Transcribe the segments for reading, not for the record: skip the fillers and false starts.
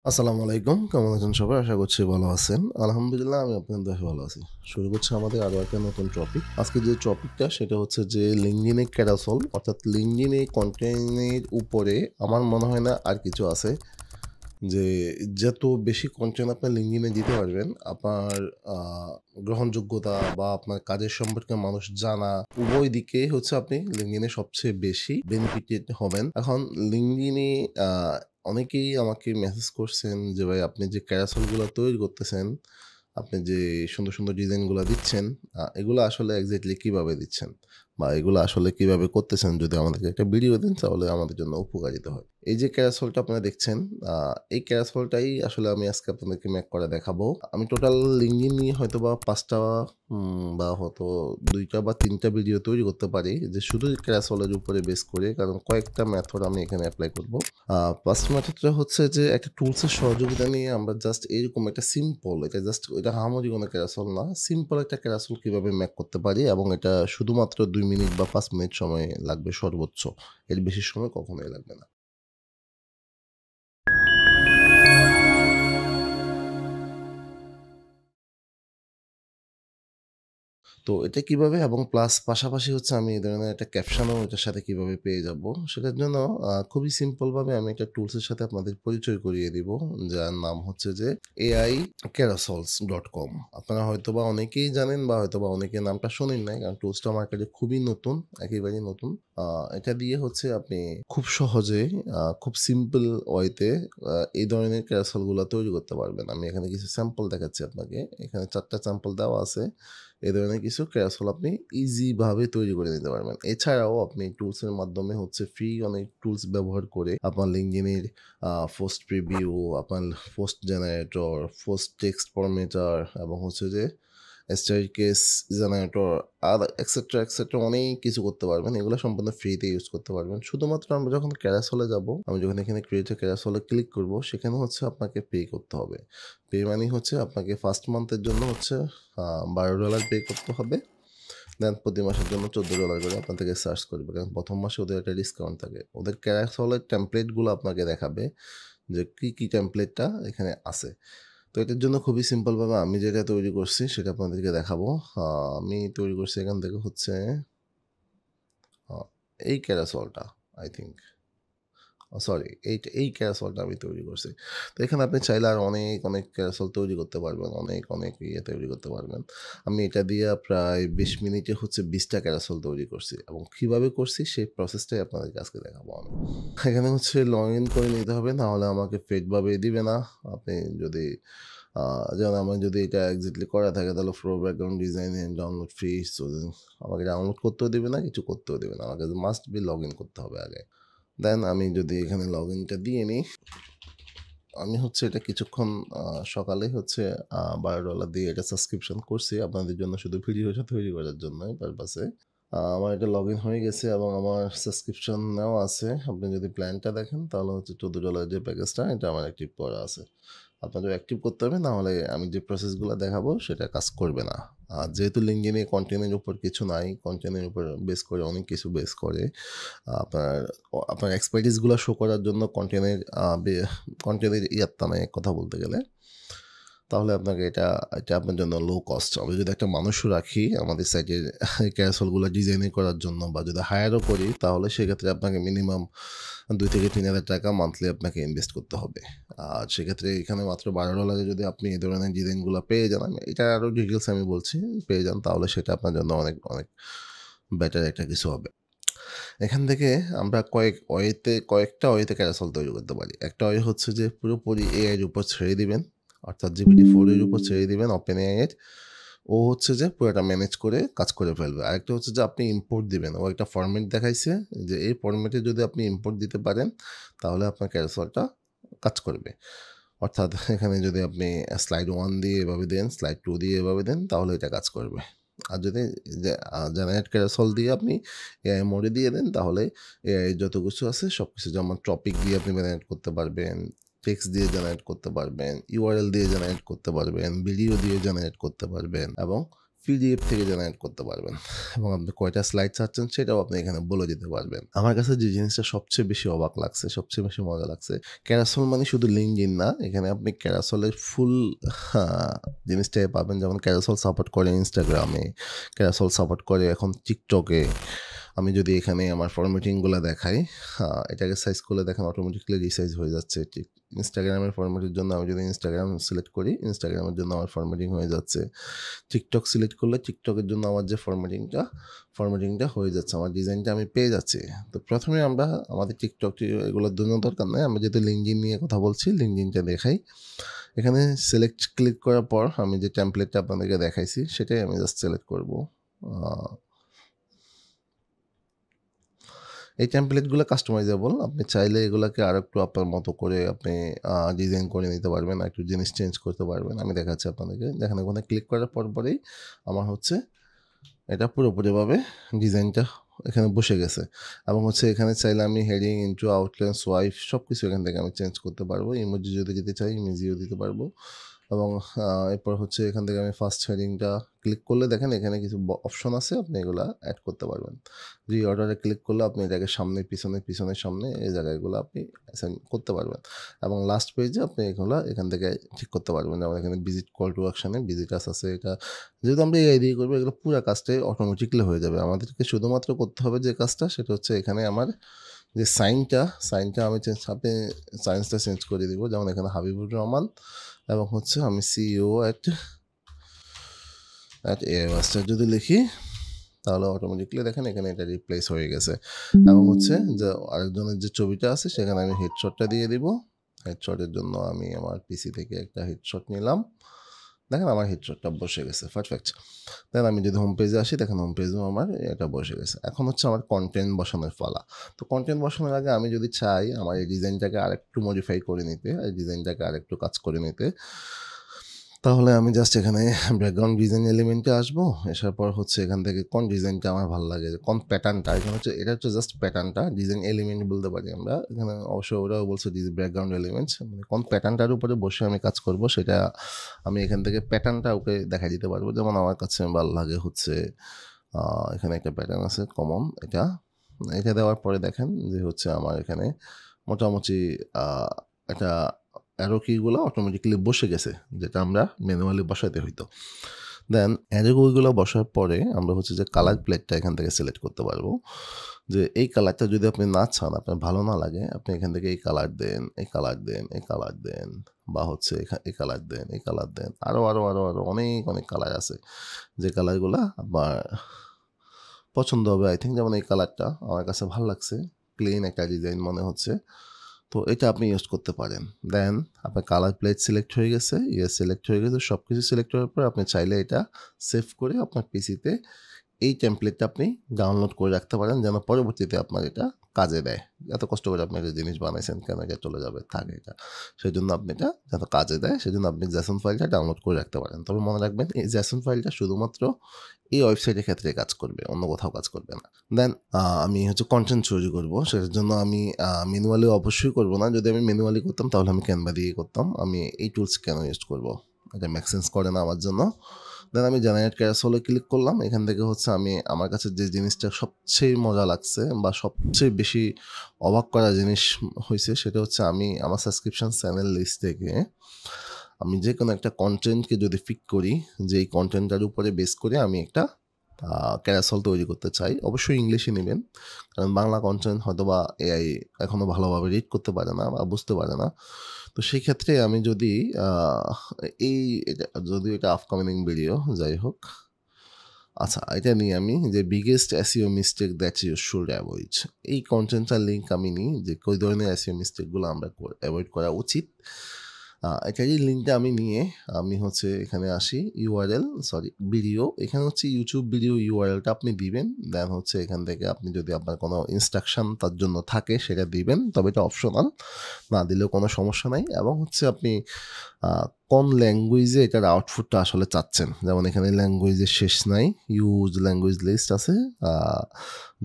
আসসালামু আলাইকুম। কেমন আছেন সবাই? আশা করছি ভালো আছেন। আলহামদুলিল্লাহ আমি আপনাদের দোয়ায় ভালো আছি। শুরু করছি আমাদের আরো একটা নতুন টপিক। আজকে যে টপিকটা সেটা হচ্ছে যে LinkedIn এ ক্যারাসল অর্থাৎ LinkedIn এ কনটেন্টের উপরে আমার মনে হয় না আর কিছু আছে। যে যত বেশি কনটেন্ট আপনার LinkedIn এ দিতে পারবেন, আপনার আ গ্রহণযোগ্যতা বা আপনার কাজের সম্পর্কে মানুষ জানা, উভয় দিকেই হচ্ছে আপনি LinkedIn এ সবচেয়ে বেশি বেনিফিটেড হবেন। এখন LinkedIn এ আ অনেকেই আমাকে মেসেজ করছেন যে, "ভাই আপনি যে ক্যারাসল গুলা তৈরি করতেছেন, আপনি যে সুন্দর, সুন্দর ডিজাইন গুলা দিচ্ছেন, এগুলা আসলে এক্সাক্টলি কিভাবে দিচ্ছেন? বা এগুলা আসলে কিভাবে করতেছেন? যদি আমাদেরকে একটা ভিডিও দেন তাহলে আমাদের জন্য উপকারিতা হয়।" এই যে ক্যারাসলটা আপনারা দেখছেন, আ এই ক্যারাসলটাই আসলে আমি আজকে আপনাদেরকে মেক করে দেখাবো। আমি টোটাল LinkedIn নিয়ে হয়তোবা ৫ টা বা হয়তো ২ টা বা ৩ টা ভিডিও তৈরি করতে পারি যে শুধু ক্যারাসলের উপরে বেস করে। কারণ কয়েকটা মেথড আমি এখানে এপ্লাই করব। আ 1st মেথডটা হচ্ছে যে একটা টুলসের সহযোগিতা নিয়ে আমরা জাস্ট এরকম একটা সিম্পল, এটা জাস্ট এটা আহামরি কোনো ক্যারাসল না। সিম্পল একটা ক্যারাসল কিভাবে মেক করতে পারি এবং এটা শুধুমাত্র ২ মিনিট বা ৫ মিনিট সময় লাগবে সর্বোচ্চ। এর বেশি সময় কখনোই লাগবে না। তো এটা কিভাবে এবং প্লাস পাশাপাশি হচ্ছে আমি এই ধরনের একটা ক্যাপশনও এটার সাথে কিভাবে পেয়ে যাব, সেটার জন্য খুবই সিম্পলভাবে আমি একটা টুলসের সাথে আপনাদের পরিচয় করিয়ে দিব। যার নাম হচ্ছে যে aicarosols.com। আপনারা হয়তোবা অনেকেই জানেন বা হয়তোবা অনেকে নামটা শোনেন নাই। কারণ টুলসটা মার্কেটে খুবই নতুন, একেবারেই নতুন। আ এটা দিয়ে হচ্ছে আপনি খুব সহজে খুব সিম্পল ওয়েতে এই ধরনের ক্যারাসল গুলা তৈরি করতে পারবেন। আমি এখানে কিছু স্যাম্পল দেখাচ্ছি আপনাকে। এখানে ৪ টা স্যাম্পল দেওয়া আছে। এ ধরনের কিছু ক্যারাসল আপনি ইজিভাবে তৈরি করে নিতে পারবেন। এছাড়াও আপনি টুলসের মাধ্যমে হচ্ছে ফ্রি অনেক টুলস ব্যবহার করে আপনার LinkedIn এর পোস্ট প্রিভিউ, আপনার পোস্ট জেনারেটর, পোস্ট টেক্সট ফরম্যাটার এবং হচ্ছে যে স্টেয়ারকেস জেনারেটর আর এটসেট্রা, এটসেট্রা অনেক কিছু করতে পারবেন। এগুলো সম্পূর্ণ ফ্রিতে ইউজ করতে পারবেন। শুধুমাত্র আমরা যখন ক্যারাসলে যাব, আমি যখন এখানে ক্রিয়েট এ ক্যারাসলে ক্লিক করব, সেখানে হচ্ছে আপনাকে পে করতে হবে। পে মানি হচ্ছে আপনাকে 1st মান্থের জন্য হচ্ছে $12 পে করতে হবে। দেন প্রতি মাসের জন্য $14 করে আপনার থেকে চার্জ করবে। কারণ ১ম মাসে ওদের একটা ডিসকাউন্ট থাকে। ওদের ক্যারাসলের টেমপ্লেট গুলো আপনাকে দেখাবে যে কি টেমপ্লেটটা এখানে আছে। তো এটার জন্য খুবই সিম্পল ভাবে আমি যেটা তৈরি করছি সেটা আপনাদেরকে দেখাবো। আমি তৈরি করছি এখান থেকে হচ্ছে আ এই ক্যারাসলটা আই থিংক। সরি এই ক্যারাসলটা আমি তৈরি করছি। তো এখানে আপনি চাইলে আরো অনেক ক্যারাসল তৈরি করতে পারবেন। অনেক ইয়ে তৈরি করতে পারবেন। আমি এটা দিয়ে প্রায় ২০ মিনিটে হচ্ছে ২০ টা ক্যারাসল তৈরি করছি এবং কিভাবে করছি সেই প্রসেসটাই আপনাদেরকে আজকে দেখাবো আমি। এখানে হচ্ছে লগইন করে নিতে হবে, না হলে আমাকে পেইড ভাবে দিবে না। আপনি যদি আ যেমন আমার যদি এটা এক্সাক্টলি করা থাকে তাহলে pro background design and download free, so আমাকে ডাউনলোড করতেও দিবে না, কিছু করতেও দিবে না। আমাকে মাস্ট বি লগইন করতে হবে আগে। দেন আমি যদি এখানে লগইনটা দিয়ে নিই, আমি হচ্ছে এটা কিছুক্ষণ সকালে হচ্ছে $12 দিয়ে এটা সাবস্ক্রিপশন করছি আপনাদের জন্য, শুধু ভিডিওটা তৈরি করার জন্য পারপাসে। আমার এটা লগইন হয়ে গেছে এবং আমার সাবস্ক্রিপশন নেওয়া আছে। আপনি যদি প্ল্যানটা দেখেন তাহলে হচ্ছে $14 যে প্যাকেজটা এটা আমার অ্যাক্টিভ করা আছে। আপনাদের অ্যাক্টিভ করতে হবে, না হলে আমি যে প্রসেসগুলো দেখাবো সেটা কাজ করবে না। যেহেতু LinkedIn এ কনটেন্টের উপর কিছু নাই, কনটেন্টের উপর বেস করে অনেক কিছু বেস করে। আপনার আপনার এক্সপার্টিস গুলা শো করার জন্য কনটেন্টের ইয়াত্তা নাই এক কথা বলতে গেলে। তাহলে আপনাকে এটা আপনার জন্য লো কস্ট। আমরা যদি একটা মানুষও রাখি আমাদের সাইটের ক্যারাসল গুলা ডিজাইনিং করার জন্য বা যদি হায়ারও করি তাহলে সেক্ষেত্রে আপনাকে মিনিমাম ৳২,000-৩,000 মান্থলি আপনাকে ইনভেস্ট করতে হবে। আর সেক্ষেত্রে এখানে মাত্র $12 এ যদি আপনি এই ধরনের ডিজাইনগুলা পেয়ে যান, এটার আরো ডিটেইলস আমি বলছি, পেয়ে যান তাহলে সেটা আপনার জন্য অনেক বেটার একটা কিছু হবে। এখান থেকে আমরা কয়েকটা ওয়েতে ক্যারাসল তৈরি করতে পারি। একটা ওয়ে হচ্ছে যে পুরোপুরি এআই এর উপর ছেড়ে দিবেন। অর্থাৎ GPT-4 এর উপর ছেড়ে দিবেন OpenAI এর। ও হচ্ছে যে পুরাটা ম্যানেজ করে কাজ করে ফেলবে। আরেকটা হচ্ছে যে আপনি ইম্পোর্ট দিবেন। ও একটা ফরম্যাট দেখাইছে যে এই ফরম্যাটে যদি আপনি ইম্পোর্ট দিতে পারেন তাহলে আপনার ক্যারাসলটা কাজ করবে। অর্থাৎ এখানে যদি আপনি স্লাইড 1 দিয়ে এভাবে দেন, স্লাইড 2 দিয়ে এভাবে দেন তাহলে এটা কাজ করবে। আর যদি জেনারেট ক্যারাসল দিয়ে আপনি এআই মোডে দিয়ে দেন তাহলে এআই যত কিছু আছে সবকিছু, যেমন টপিক দিয়ে আপনি জেনারেট করতে পারবেন, টেক্সট দিয়ে জেনারেট করতে পারবেন, ইউআরএল দিয়ে জেনারেট করতে পারবেন, ভিডিও দিয়ে জেনারেট করতে পারবেন এবং পিডিএফ থেকে জেনারেট করতে পারবেন এবং আপনি কয়টা স্লাইড চাচ্ছেন সেটাও আপনি এখানে বলে দিতে পারবেন। আমার কাছে যে জিনিসটা সবচেয়ে বেশি অবাক লাগছে, সবচেয়ে বেশি মজা লাগছে, ক্যারাসল মানে শুধু লিঙ্কডইন না, এখানে আপনি ক্যারাসলের ফুল আ জিনিসটাই পাবেন। যেমন ক্যারাসল সাপোর্ট করে ইনস্টাগ্রামে, ক্যারাসল সাপোর্ট করে এখন টিকটকে। আমি যদি এখানে আমার ফরম্যাটিংগুলা দেখাই, এটাকে সাইজ করলে দেখেন অটোমেটিক্যালি রিসাইজ হয়ে যাচ্ছে। ঠিক ইনস্টাগ্রামের ফরম্যাটের জন্য আমি যদি ইনস্টাগ্রাম সিলেক্ট করি, ইনস্টাগ্রামের জন্য আমার ফরম্যাটিং হয়ে যাচ্ছে। টিকটক সিলেক্ট করলে টিকটকের জন্য আমার যে ফরম্যাটিংটা হয়ে যাচ্ছে, আমার ডিজাইনটা আমি পেয়ে যাচ্ছি। তো প্রথমে আমরা আমাদের টিকটকটি এগুলোর জন্য দরকার নাই, আমরা যেহেতু লিঙ্কডইন নিয়ে কথা বলছি, লিঙ্কডইনটা দেখাই। এখানে সিলেক্ট ক্লিক করার পর আমি যে টেমপ্লেটটা আপনাদেরকে দেখাইছি সেটাই আমি জাস্ট সিলেক্ট করব। এই টেমপ্লেটগুলো কাস্টমাইজেবল। আপনি চাইলে এগুলাকে আরেকটু আপনার মতো করে আপনি ডিজাইন করে নিতে পারবেন, একটু জিনিস চেঞ্জ করতে পারবেন। আমি দেখাচ্ছি আপনাদেরকে। দেখেন ওখানে ক্লিক করার পরেই আমার হচ্ছে এটা পুরোপুরিভাবে ডিজাইনটা এখানে বসে গেছে এবং হচ্ছে এখানে চাইলে আমি হেডিং, ইন্ট্রো, আউটলাইন, সোয়াইপ সব কিছু এখান থেকে আমি চেঞ্জ করতে পারবো। ইমোজি যদি দিতে চাই ইমোজিও দিতে পারবো এবং এরপর হচ্ছে এখান থেকে আমি ফার্স্ট হেডিংটা ক্লিক করলে দেখেন এখানে কিছু অপশন আছে, আপনি এগুলা অ্যাড করতে পারবেন। রিঅর্ডারে ক্লিক করলে আপনি এটাকে সামনে পিছনের সামনে এই জায়গাগুলো আপনি অ্যাসাইন করতে পারবেন এবং লাস্ট পেজে আপনি এগুলো এখান থেকে ঠিক করতে পারবেন। যেমন এখানে ভিজিট কল টু অ্যাকশনে ভিজিটার্স আছে, এটা যেহেতু আমরা এআই দিয়ে করবো, এগুলো পুরো কাজটাই অটোমেটিকলি হয়ে যাবে। আমাদেরকে শুধুমাত্র করতে হবে যে কাজটা, সেটা হচ্ছে এখানে আমার যে সাইনটা আমি আপনি সাইন্সটা চেঞ্জ করে দিব। যেমন এখানে হাবিবুর রহমান এবং হচ্ছে আমি সিইও অ্যাট এআই মাস্টার যদি লিখি তাহলে অটোমেটিকলি দেখেন এখানে এটা রিপ্লেস হয়ে গেছে এবং হচ্ছে যে আরেকজনের যে ছবিটা আছে সেখানে আমি হেডশটটা দিয়ে দিব। হেডশটের জন্য আমি আমার পিসি থেকে একটা হেডশট নিলাম। দেখেন আমার হেডশটটা বসে গেছে, পারফেক্ট। দেন আমি যদি হোম পেজে আসি, দেখেন হোম পেজেও আমার এটা বসে গেছে। এখন হচ্ছে আমার কন্টেন্ট বসানোর পালা। তো কন্টেন্ট বসানোর আগে আমি যদি চাই আমার এই ডিজাইনটাকে আরেকটু মডিফাই করে নিতে, এই ডিজাইনটাকে আরেকটু কাজ করে নিতে, তাহলে আমি জাস্ট এখানে ব্যাকগ্রাউন্ড ডিজাইন এলিমেন্টে আসবো। আসার পর হচ্ছে এখান থেকে কোন ডিজাইনটা আমার ভালো লাগে, কোন প্যাটার্নটা, এখানে হচ্ছে এটা হচ্ছে জাস্ট প্যাটার্নটা, ডিজাইন এলিমেন্ট বলতে পারি আমরা। এখানে অবশ্য ওরাও বলছে ব্যাকগ্রাউন্ড এলিমেন্টস, মানে কোন প্যাটার্নটার উপরে বসে আমি কাজ করব সেটা আমি এখান থেকে প্যাটার্নটা ওকে দেখা দিতে পারবো। যেমন আমার কাছে ভালো লাগে হচ্ছে এখানে একটা প্যাটার্ন আছে কমন, এটা দেওয়ার পরে দেখেন যে হচ্ছে আমার এখানে মোটামুটি একটা অ্যারো কিগুলো অটোমেটিক্যালি বসে গেছে, যেটা আমরা ম্যানুয়ালি বসাইতে হইতো। দেন অ্যারো কিগুলো বসার পরে আমরা হচ্ছে যে কালার প্লেটটা এখান থেকে সিলেক্ট করতে পারবো। যে এই কালারটা যদি আপনি না চান, আপনার ভালো না লাগে, আপনি এখান থেকে এই কালার দেন, এই কালার দেন, এই কালার দেন, বা হচ্ছে এই কালার দেন, এই কালার দেন, আরও অনেক কালার আছে যে কালারগুলা আপনার পছন্দ হবে। আই থিঙ্ক যেমন এই কালারটা আমার কাছে ভালো লাগছে, ক্লিন একটা ডিজাইন মনে হচ্ছে, তো এটা আপনি ইউজ করতে পারেন। দেন আপনার কালার প্লেট সিলেক্ট হয়ে গেছে, সিলেক্ট হয়ে গেছে, সব কিছু সিলেক্ট করার পর আপনি চাইলে এটা সেভ করে আপনার পিসিতে এই টেমপ্লেটটা আপনি ডাউনলোড করে রাখতে পারেন, যেন পরবর্তীতে আপনার এটা কাজে দেয়। এত কষ্ট করে আপনি একটা জিনিস বানাইছেন কেন, এটা চলে যাবে, থাকে এটা, সেই জন্য আপনি এটা যাতে কাজে দেয় সেজন্য আপনি জেসন ফাইলটা ডাউনলোড করে রাখতে পারেন। তবে মনে রাখবেন এই জেসন ফাইলটা শুধুমাত্র এই ওয়েবসাইটের ক্ষেত্রে কাজ করবে, অন্য কোথাও কাজ করবে না। দেন আমি হচ্ছে কন্টেন্ট তৈরি করব, সেটার জন্য আমি ম্যানুয়ালি অবশ্যই করব না। যদি আমি ম্যানুয়ালি করতাম তাহলে আমি ক্যানভা দিয়ে করতাম। আমি এই টুলস কেন ইউজ করব, এটা মেক সেন্স করে না আমার জন্য। দেন আমি জেনারেট ক্যারাসলে ক্লিক করলাম। এখান থেকে হচ্ছে আমি আমার কাছে যে জিনিসটা সবচেয়ে মজা লাগছে বা সবচেয়ে বেশি অবাক করা জিনিস হয়েছে সেটা হচ্ছে আমি আমার সাবস্ক্রিপশন চ্যানেল লিস্ট থেকে আমি যে কোনো একটা কন্টেন্টকে যদি পিক করি, যে এই কন্টেন্টটার উপরে বেস করে আমি একটা ক্যারাসল তৈরি করতে চাই। অবশ্যই ইংলিশে নেবেন, কারণ বাংলা কন্টেন্ট হয়তো বা এআই এখনও ভালোভাবে রিড করতে পারে না বা বুঝতে পারে না। তো সেই ক্ষেত্রে আমি যদি যদিও এটা আপকামিং ভিডিও, যাই হোক, আচ্ছা এটা নিয়ে আমি যে biggest SEO mistake that you should avoid, এই কন্টেন্টটার লিঙ্ক আমি নিই যে কই ধরনের এসইও মিস্টেকগুলো আমরা অ্যাভয়েড করা উচিত। এটারই লিঙ্কটা আমি নিয়ে আমি হচ্ছে এখানে আসি, ভিডিও, এখানে হচ্ছে ইউটিউব ভিডিও ইউআরএলটা আপনি দিবেন। দেন হচ্ছে এখান থেকে আপনি যদি আপনার কোনো ইনস্ট্রাকশন তার জন্য থাকে সেটা দিবেন, তবে এটা অপশনাল, না দিলেও কোনো সমস্যা নাই। এবং হচ্ছে আপনি কোন ল্যাঙ্গুয়েজে এটার আউটপুটটা আসলে চাচ্ছেন, যেমন এখানে ল্যাঙ্গুয়েজের শেষ নাই, ইউজ ল্যাঙ্গুয়েজ লিস্ট আছে,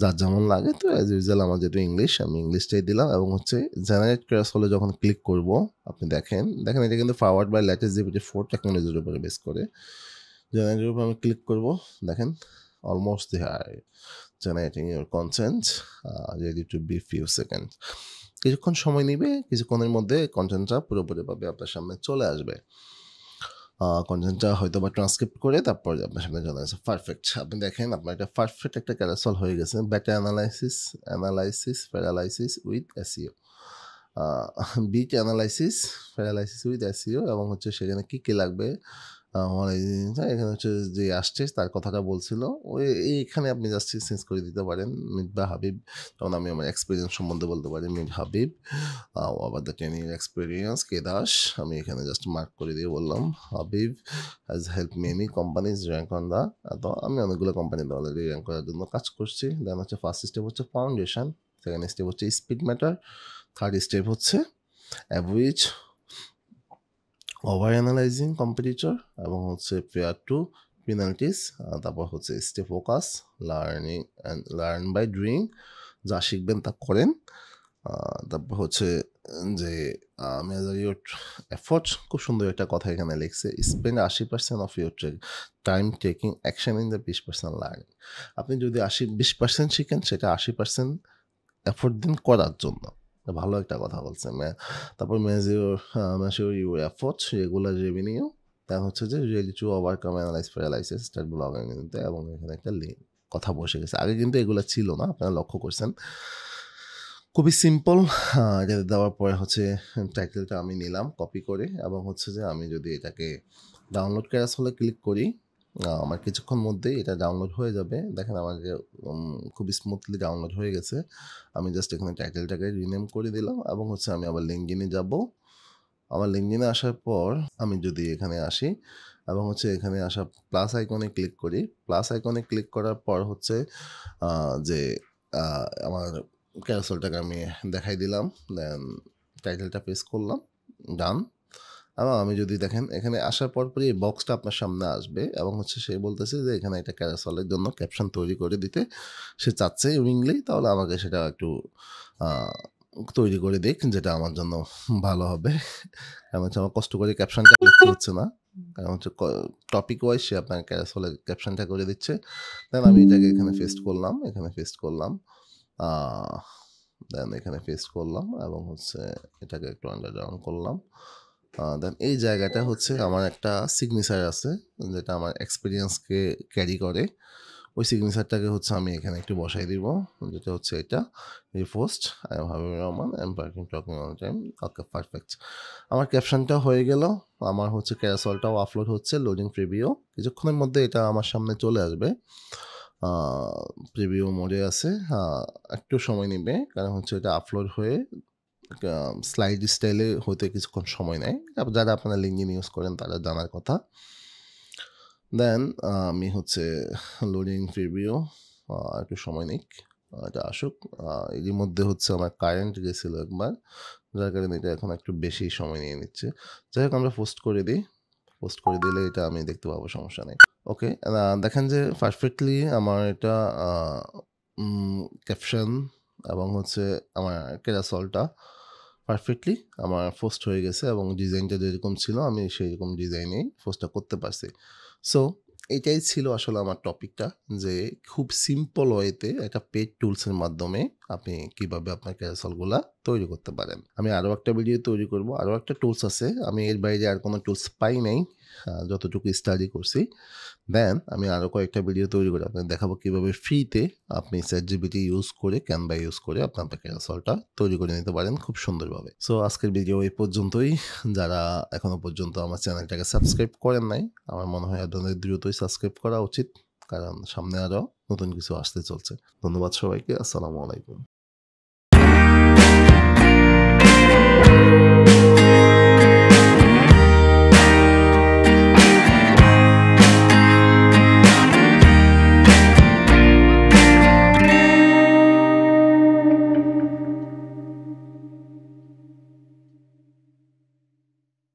যার যেমন লাগে। তো অ্যাজ ইউজুয়াল আমার যেটা ইংলিশ, আমি ইংলিশটাই দিলাম এবং হচ্ছে জেনারেট ক্যারাসলে যখন ক্লিক করব আপনি দেখেন এটা কিন্তু পাওয়ার্ড বাই ল্যাটিস জিপিটি 4 টেকনোলজির উপরে বেস করে। জেনারেটের উপর আমি ক্লিক করব। দেখেন almost there generating your content ready to be few second. কিছুক্ষণ সময় নিবে, কিছুক্ষণের মধ্যে কন্টেন্টটা পুরোপুরিভাবে আপনার সামনে চলে আসবে। কন্টেন্টটা হয়তো বা ট্রান্সক্রিপ্ট করে তারপর আপনার সামনে চলে আসে। পারফেক্ট। আপনি দেখেন আপনার একটা পারফেক্ট একটা ক্যারাসল হয়ে গেছে। Beta paralysis with SEO. Bit analysis, paralysis with SEO এবং হচ্ছে সেখানে কী লাগবে এখানে হচ্ছে যে আসছে তার কথাটা বলছিল ওই এইখানে আপনি জাস্ট চেঞ্জ করে দিতে পারেন মিট বা হাবিব। যেমন আমি আমার এক্সপিরিয়েন্স সম্বন্ধে বলতে পারি মিট হাবিব আবার দ্য 10 year এক্সপিরিয়েন্স কে দাস। আমি এখানে জাস্ট মার্ক করে দিয়ে বললাম Habib has help many companies rank on the. তো আমি অনেকগুলো কোম্পানিতে অলরেডি র্যাঙ্ক করার জন্য কাজ করছি। দেন হচ্ছে ফার্স্ট স্টেপ হচ্ছে ফাউন্ডেশন, সেকেন্ড স্টেপ হচ্ছে স্পিড ম্যাটার, থার্ড স্টেপ হচ্ছে অ্যাভারেজ ওভার অ্যানালাইজিং কম্পিটিটর এবং হচ্ছে ফেয়ার টু পেনাল্টিস। তারপর হচ্ছে stay focus, learn by doing, যা শিখবেন তা করেন। তারপর হচ্ছে যে মেজার ইউর এফোর্টস, খুব সুন্দর একটা কথা এখানে লিখছে, spend 80% of your time taking action in the 20% learning. আপনি যদি 20% শিখেন সেটা 80% এফোর্ট দিন করার জন্য। ভালো একটা কথা বলছে। তারপর measure your efforts, regular revenue, then হচ্ছে যে ready to overcome analyse paralysis, start blogging এবং এখানে একটা কথা বসে গেছে। আগে কিন্তু এগুলো ছিল না, আপনারা লক্ষ্য করছেন। খুবই সিম্পল। এটা দেওয়ার পরে হচ্ছে টাইটেলটা আমি নিলাম কপি করে এবং হচ্ছে যে আমি যদি এটাকে ডাউনলোড ক্যারাসলে ক্লিক করি আমার কিছুক্ষণ মধ্যেই এটা ডাউনলোড হয়ে যাবে। দেখেন আমার যে খুব স্মুথলি ডাউনলোড হয়ে গেছে। আমি জাস্ট এখানে টাইটেলটাকে রিনেম করে দিলাম এবং হচ্ছে আমি আবার লিঙ্কডিনে যাব। আমার লিঙ্কডিনে আসার পর আমি যদি এখানে আসি এবং হচ্ছে এখানে আসা প্লাস আইকনে ক্লিক করি, প্লাস আইকনে ক্লিক করার পর হচ্ছে যে আমার ক্যারাসলটাকে আমি দেখাই দিলাম, দেন টাইটেলটা পেস্ট করলাম, ডান। এবং আমি যদি দেখেন এখানে আসার পরপরই এই বক্সটা আপনার সামনে আসবে এবং হচ্ছে সে বলতেছে যে এখানে একটা ক্যারাসলের জন্য ক্যাপশন তৈরি করে দিতে সে চাচ্ছে উইংলি, তাহলে আমাকে সেটা একটু তৈরি করে দিক, যেটা আমার জন্য ভালো হবে। কারণ হচ্ছে আমার কষ্ট করে ক্যাপশনটা লিখতে হচ্ছে না, কারণ হচ্ছে টপিক ওয়াইজ সে আপনার ক্যারাসলের ক্যাপশনটা করে দিচ্ছে। দেন আমি এটাকে এখানে পেস্ট করলাম, দেন এখানে পেস্ট করলাম এবং হচ্ছে এটাকে একটু আন্ডারগ্রাউন্ড করলাম। দেন এই জায়গাটা হচ্ছে আমার একটা সিগনেচার আছে যেটা আমার এক্সপিরিয়েন্সকে ক্যারি করে। ওই সিগনেচারটাকে হচ্ছে আমি এখানে একটু বসাই দিব, যেটা হচ্ছে এটা repost I am Habibur Rahman, I am parking talking all time. Okay, perfect. আমার ক্যাপশনটা হয়ে গেল, আমার হচ্ছে ক্যারাসলটাও আপলোড হচ্ছে, লোডিং প্রিভিউ। কিছুক্ষণের মধ্যে এটা আমার সামনে চলে আসবে। প্রিভিউ মোডে আছে, একটু সময় নেবে কারণ হচ্ছে এটা আপলোড হয়ে স্লাইড স্টাইলে হতে কিছুক্ষণ সময় নেয়। যারা আপনারা লিঙ্কডিন ইউজ করেন তারা জানার কথা। দেন আমি হচ্ছে লোডিং প্রিভিউ, একটু সময় নিক, এটা আসুক। এরই মধ্যে হচ্ছে আমার কারেন্ট গেছিলো একবার, যার কারণে এটা এখন একটু বেশি সময় নিয়ে নিচ্ছে। যাই হোক আমরা পোস্ট করে দিই, পোস্ট করে দিলে এটা আমি দেখতে পাবো, সমস্যা নেই। ওকে, দেখেন যে পারফেক্টলি আমার এটা ক্যাপশন এবং হচ্ছে আমার ক্যারাসলটা পারফেক্টলি আমার পোস্ট হয়ে গেছে এবং ডিজাইনটা যেরকম ছিল আমি সেই রকম ডিজাইনেই পোস্টটা করতে পারছি। সো এটাই ছিল আসলে আমার টপিকটা, যে খুব সিম্পল ওয়েতে একটা পেড টুলসের মাধ্যমে আপনি কিভাবে আপনার ক্যারাসলগুলা তৈরি করতে পারেন। আমি আরও একটা ভিডিও তৈরি করব, আরও একটা টুলস আছে, আমি এর বাইরে আর কোনো টুলস পাই নাই যতটুকু স্টাডি করছি। দেন আমি আরও কয়েকটা ভিডিও তৈরি করে আপনাকে দেখাবো কীভাবে ফ্রিতে আপনি চ্যাটজিপিটি ইউজ করে, ক্যানভা ইউজ করে আপনার ক্যারাসলটা তৈরি করে নিতে পারেন খুব সুন্দরভাবে। সো আজকের ভিডিও এই পর্যন্তই। যারা এখনও পর্যন্ত আমার চ্যানেলটাকে সাবস্ক্রাইব করেন নাই, আমার মনে হয় আপনাদের দ্রুতই সাবস্ক্রাইব করা উচিত, কারণ সামনে আরও নতুন কিছু আসতে চলছে। ধন্যবাদ সবাইকে, আসসালামু আলাইকুম।